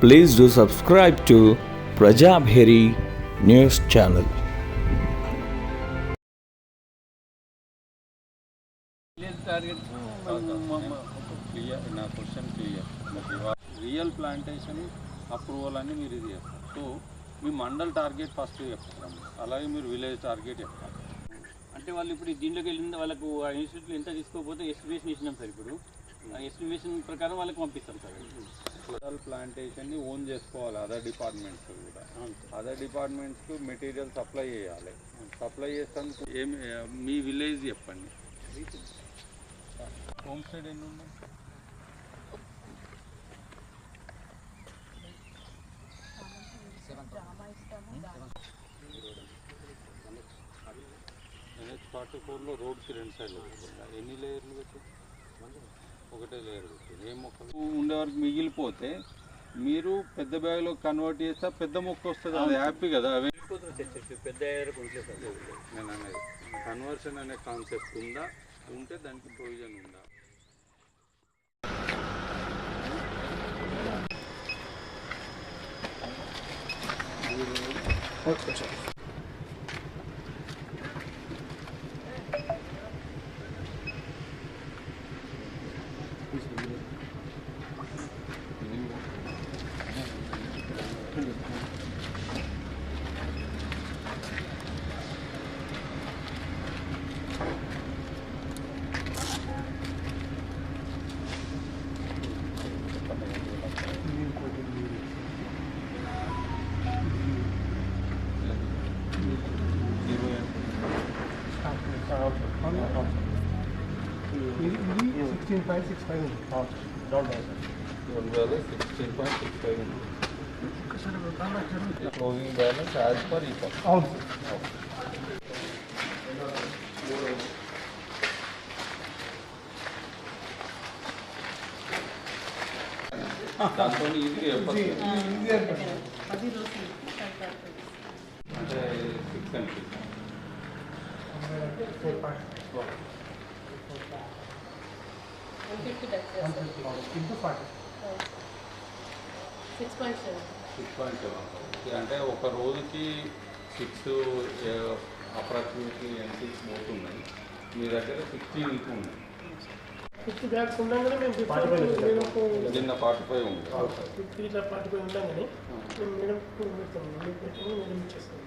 Please do subscribe to Prajabheri News Channel. నా question clear. Real plantation approval అని మీరు ఇది చేస్తారు. సో మీ మండల్ టార్గెట్ ఫస్ట్ చెప్తారు, అలాగే మీరు విలేజ్ టార్గెట్ చెప్తారు. అంటే వాళ్ళు ఇప్పుడు దీంట్లోకి వెళ్ళింది వాళ్ళకు ఆ ఇన్స్టిట్యూట్లో ఎంత తీసుకోకపోతే ఎస్టిమేషన్ ఇచ్చినాం సార్. ఇప్పుడు ఆ ఎస్టిమేషన్ ప్రకారం వాళ్ళకి పంపిస్తాం సార్. టోటల్ ప్లాంటేషన్ని ఓన్ చేసుకోవాలి అదర్ డిపార్ట్మెంట్స్ కూడా. అదర్ డిపార్ట్మెంట్స్కి మెటీరియల్ సప్లై చేయాలి. సప్లై చేస్తానికి ఏమి మీ విలేజ్ చెప్పండి. హోమ్ స్టేడ్ ఎన్ని ఉన్నాయి? NH44లో రోడ్కి 2 సైడ్లు ఎన్ని లేయర్లు పెట్టి? ఒకటే లేయర్ పెట్టి ఏ మొక్కలు ఉండేవరకు మిగిలిపోతే మీరు పెద్ద బ్యాగ్లో కన్వర్ట్ చేస్తే పెద్ద మొక్క వస్తుంది. అది హ్యాపీ కదా. పెద్ద నేను అనేది కన్వర్షన్ అనే కాన్సెప్ట్ ఉందా? ఉంటే దానికి ప్రొవిజన్ ఉందా? ఇది 16.65 ఉంది. 16.65 ఉంది. క్లోజింగ్ బ్యాలెన్స్ యాజ్ పర్ ఈ పర్. అవును దాంతో ఈజీగా చెప్పచ్చు. అంటే 6 and 6 6.7 అంటే ఒక రోజుకి 6 అప్రాక్సిమేట్లీ NCs పోతున్నాయి. మీ దగ్గర 16 ఇంకా ఉన్నాయి. 50 బ్యాగ్స్ ఉండగానే మేము నిన్న 45 ఉంది. 45 ఉండగానే మేము మేడం పెడతాము. మేము ఇచ్చేస్తాం.